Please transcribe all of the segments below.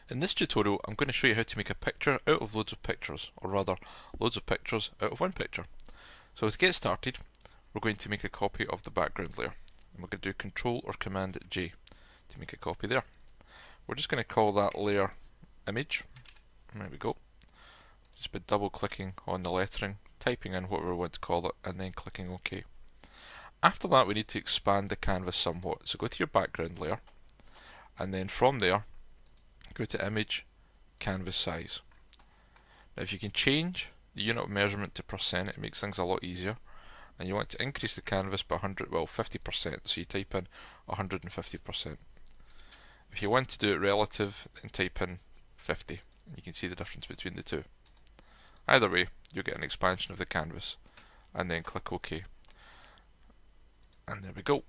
In this tutorial I'm going to show you how to make a picture out of loads of pictures, or rather loads of pictures out of one picture. So to get started we're going to make a copy of the background layer, and we're going to do Control or Command J to make a copy there. We're just going to call that layer Image. There we go. Just by double clicking on the lettering, typing in whatever we want to call it, and then clicking OK. After that we need to expand the canvas somewhat, so go to your background layer and then from there go to Image, Canvas Size. Now if you can change the unit of measurement to percent, it makes things a lot easier, and you want to increase the canvas by 50%, so you type in 150%. If you want to do it relative, then type in 50, and you can see the difference between the two. Either way, you'll get an expansion of the canvas, and then click OK. And there we go.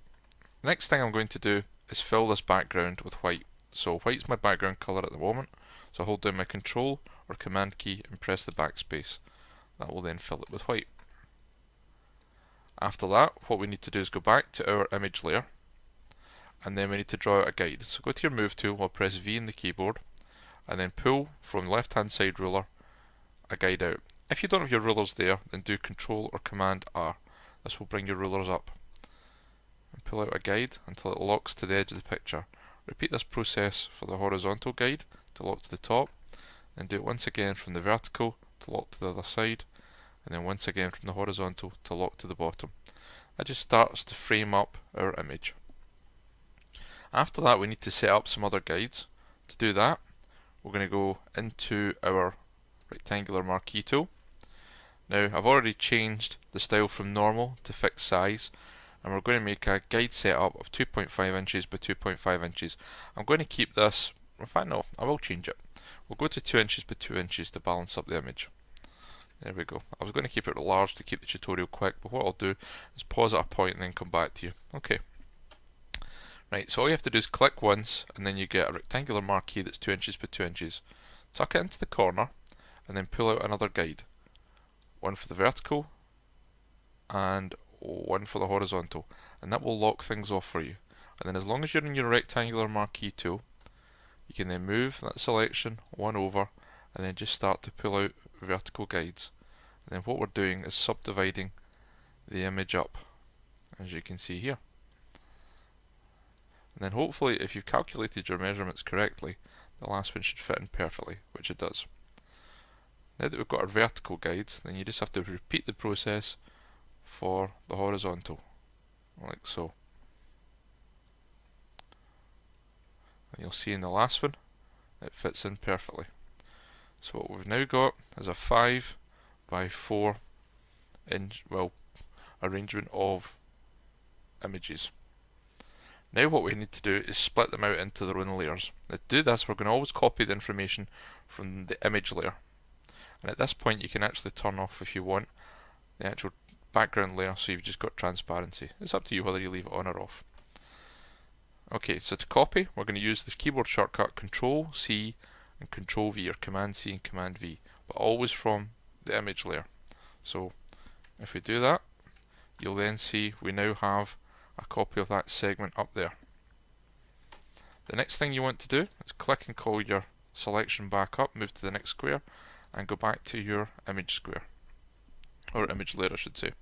Next thing I'm going to do is fill this background with white. So white's my background colour at the moment, so hold down my Control or Command key and press the backspace. That will then fill it with white. After that, what we need to do is go back to our image layer, and then we need to draw out a guide. So go to your Move tool or press V in the keyboard, and then pull from the left hand side ruler a guide out. If you don't have your rulers there, then do Control or Command R. This will bring your rulers up. And pull out a guide until it locks to the edge of the picture. Repeat this process for the horizontal guide to lock to the top, and do it once again from the vertical to lock to the other side, and then once again from the horizontal to lock to the bottom. That just starts to frame up our image. After that we need to set up some other guides. To do that we're going to go into our rectangular marquee tool. Now I've already changed the style from normal to fixed size, and we're going to make a guide setup of 2.5 inches by 2.5 inches. I'm going to keep this, in fact no, I will change it. We'll go to 2 inches by 2 inches to balance up the image. There we go. I was going to keep it large to keep the tutorial quick, but what I'll do is pause at a point and then come back to you. Okay. Right, so all you have to do is click once, and then you get a rectangular marquee that's 2 inches by 2 inches. Tuck it into the corner, and then pull out another guide. One for the vertical, and one for the horizontal, and that will lock things off for you. And then as long as you're in your rectangular marquee tool, you can then move that selection one over and then just start to pull out vertical guides. And then what we're doing is subdividing the image up, as you can see here. And then hopefully if you've calculated your measurements correctly, the last one should fit in perfectly, which it does. Now that we've got our vertical guides, then you just have to repeat the process for the horizontal, like so. And you'll see in the last one it fits in perfectly. So what we've now got is a 5 by 4 inch arrangement of images. Now what we need to do is split them out into their own layers. Now to do this we're going to always copy the information from the image layer, and at this point you can actually turn off, if you want, the actual background layer, so you've just got transparency. It's up to you whether you leave it on or off. Okay, so to copy we're going to use the keyboard shortcut Control C and Control V, or Command C and Command V, but always from the image layer. So if we do that, you'll then see we now have a copy of that segment up there. The next thing you want to do is click and call your selection back up, move to the next square, and go back to your image square, or image layer I should say.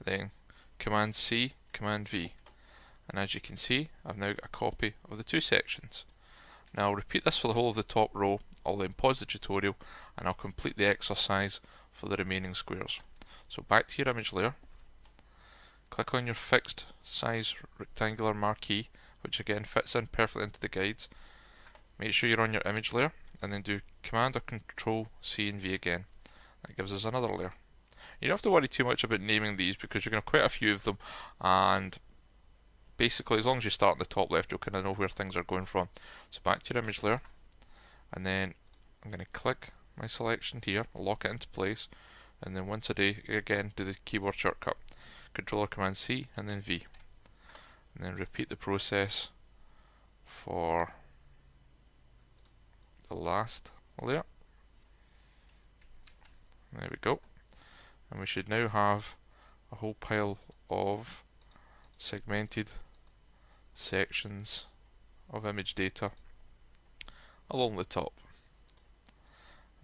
Then Command C, Command V, and as you can see I've now got a copy of the two sections. Now I'll repeat this for the whole of the top row. I'll then pause the tutorial and I'll complete the exercise for the remaining squares. So back to your image layer, click on your fixed size rectangular marquee, which again fits in perfectly into the guides. Make sure you're on your image layer, and then do Command or Control C and V again. That gives us another layer. You don't have to worry too much about naming these because you're going to have quite a few of them, and basically as long as you start in the top left you'll kind of know where things are going from. So back to your image layer, and then I'm going to click my selection here, lock it into place, and then once a day again do the keyboard shortcut Control or Command C and then V, and then repeat the process for the last layer. There we go, and we should now have a whole pile of segmented sections of image data along the top.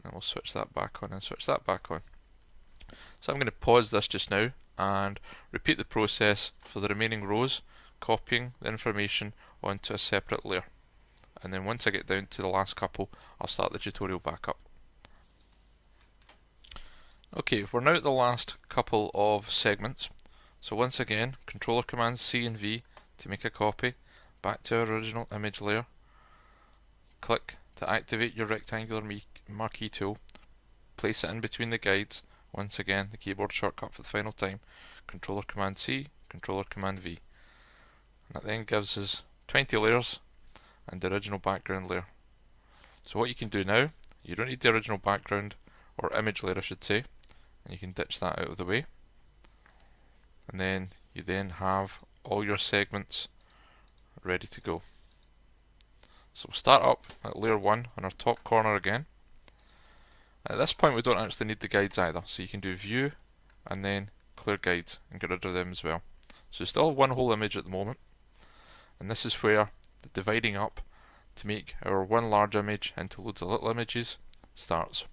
And we'll switch that back on and switch that back on. So I'm going to pause this just now and repeat the process for the remaining rows, copying the information onto a separate layer. And then once I get down to the last couple, I'll start the tutorial back up. Okay, we're now at the last couple of segments. So once again, controller commands C and V to make a copy, back to our original image layer. Click to activate your rectangular marquee tool, place it in between the guides. Once again, the keyboard shortcut for the final time, controller command C, controller command V. And that then gives us 20 layers and the original background layer. So what you can do now, you don't need the original background, or image layer I should say, and you can ditch that out of the way. And then you then have all your segments ready to go. So we'll start up at layer 1 on our top corner again. At this point we don't actually need the guides either, so you can do view and then clear guides and get rid of them as well. So still one whole image at the moment, and this is where the dividing up to make our one large image into loads of little images starts.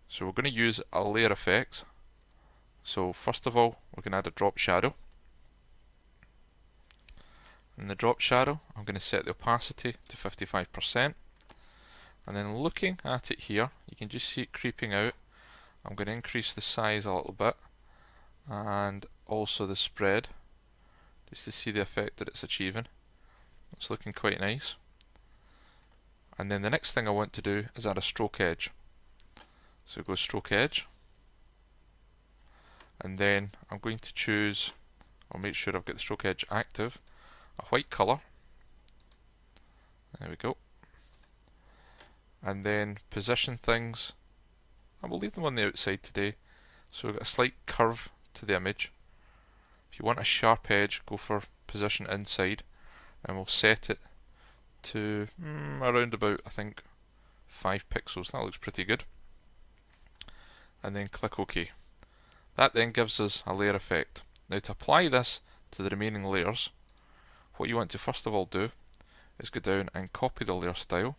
So we're going to use a layer effect. So first of all, we're going to add a drop shadow. In the drop shadow, I'm going to set the opacity to 55%. And then looking at it here, you can just see it creeping out. I'm going to increase the size a little bit and also the spread, just to see the effect that it's achieving. It's looking quite nice. And then the next thing I want to do is add a stroke edge. So go stroke edge, and then I'm going to choose, I'll make sure I've got the stroke edge active, a white colour. There we go. And then position things, I will leave them on the outside today, so we've got a slight curve to the image. If you want a sharp edge, go for position inside, and we'll set it to around about, I think, 5 pixels. That looks pretty good. And then click OK. That then gives us a layer effect. Now to apply this to the remaining layers, what you want to first of all do is go down and copy the layer style.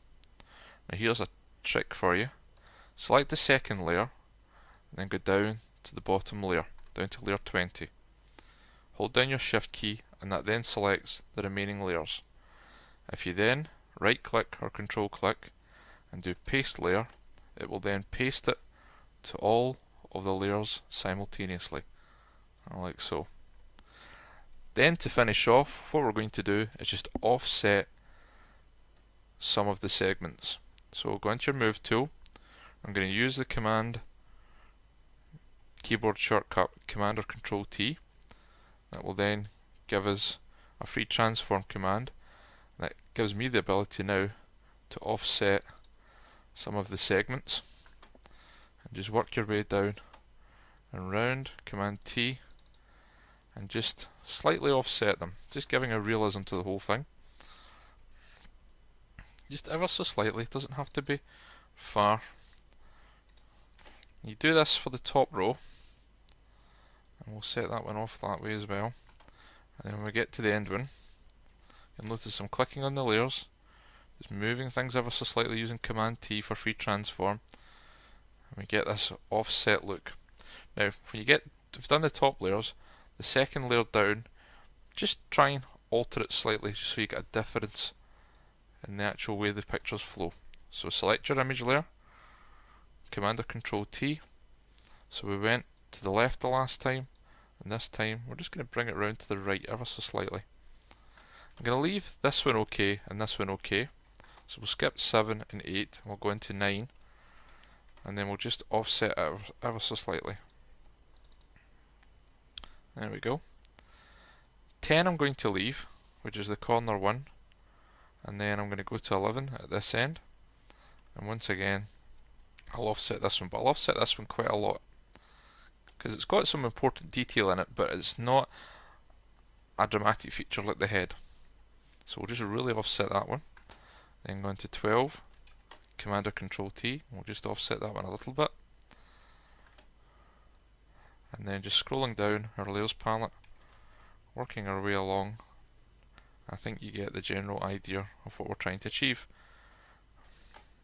Now here's a trick for you. Select the second layer, and then go down to the bottom layer, down to layer 20. Hold down your shift key, and that then selects the remaining layers. If you then right click or control click and do paste layer, it will then paste it to all of the layers simultaneously, like so. Then to finish off, what we're going to do is just offset some of the segments. So go into your move tool. I'm going to use the command keyboard shortcut command or control T. That will then give us a free transform command. That gives me the ability now to offset some of the segments. And just work your way down and round, command T, and just slightly offset them, just giving a realism to the whole thing. Just ever so slightly, it doesn't have to be far. You do this for the top row, and we'll set that one off that way as well. And then when we get to the end one, you'll notice I'm clicking on the layers, just moving things ever so slightly using command T for free transform. And we get this offset look. Now, when you've done the top layers, the second layer down, just try and alter it slightly just so you get a difference in the actual way the pictures flow. So select your image layer, command or control T. So we went to the left the last time, and this time we're just going to bring it round to the right ever so slightly. I'm going to leave this one okay and this one okay. So we'll skip 7 and 8 and we'll go into 9. And then we'll just offset it ever so slightly. There we go. 10 I'm going to leave, which is the corner one, and then I'm going to go to 11 at this end, and once again I'll offset this one, but I'll offset this one quite a lot because it's got some important detail in it, but it's not a dramatic feature like the head. So we'll just really offset that one. Then go into 12, command or control T, we'll just offset that one a little bit. And then just scrolling down our layers palette, working our way along, I think you get the general idea of what we're trying to achieve.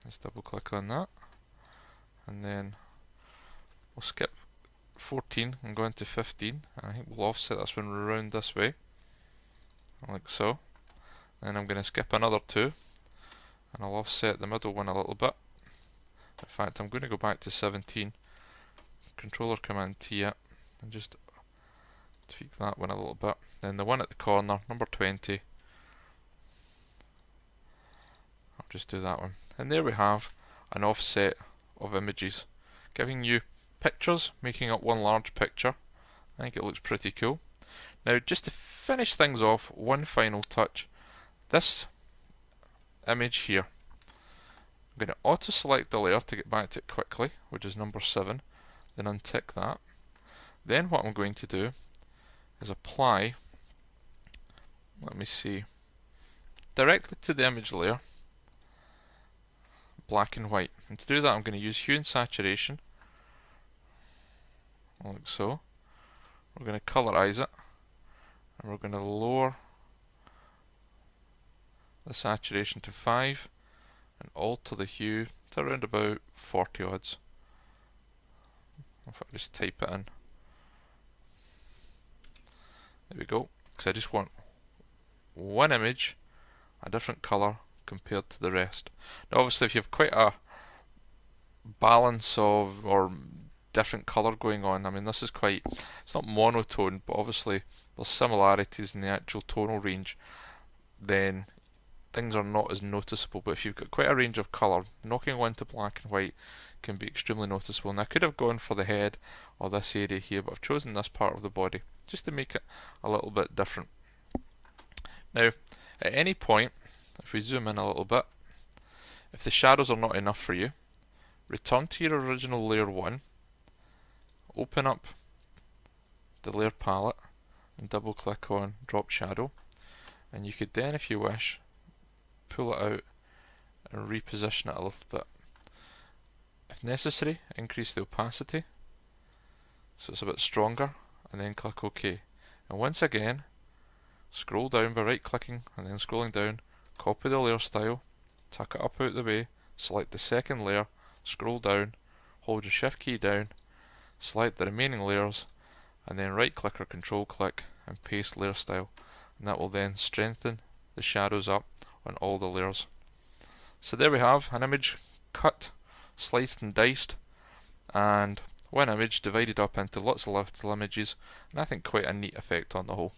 Let's double click on that, and then we'll skip 14 and go into 15. I think we'll offset this one around this way, like so. Then I'm going to skip another 2, and I'll offset the middle one a little bit. In fact, I'm going to go back to 17, controller command T it, and just tweak that one a little bit. Then the one at the corner, number 20, I'll just do that one. And there we have an offset of images, giving you pictures making up one large picture. I think it looks pretty cool. Now, just to finish things off, one final touch. This image here, I'm going to auto select the layer to get back to it quickly, which is number 7, then untick that. Then what I'm going to do is apply, let me see, directly to the image layer, black and white. And to do that, I'm going to use hue and saturation, like so. We're going to colorize it, and we're going to lower the saturation to 5 and alter the hue to around about 40 odds. If I just type it in, there we go, because I just want one image a different colour compared to the rest. Now obviously if you have quite a balance of or different colour going on, I mean this is quite, it's not monotone, but obviously there's similarities in the actual tonal range, then things are not as noticeable. But if you've got quite a range of colour, knocking one to black and white can be extremely noticeable. And I could have gone for the head or this area here, but I've chosen this part of the body just to make it a little bit different. Now at any point, if we zoom in a little bit, if the shadows are not enough for you, return to your original layer 1, open up the layer palette and double click on drop shadow, and you could then, if you wish, pull it out and reposition it a little bit. If necessary, increase the opacity so it's a bit stronger, and then click OK. And once again, scroll down by right clicking and then scrolling down, copy the layer style, tuck it up out the way, select the second layer, scroll down, hold your shift key down, select the remaining layers, and then right click or control click and paste layer style, and that will then strengthen the shadows up on all the layers. So there we have an image cut, sliced and diced, and one image divided up into lots of little images, and I think quite a neat effect on the whole.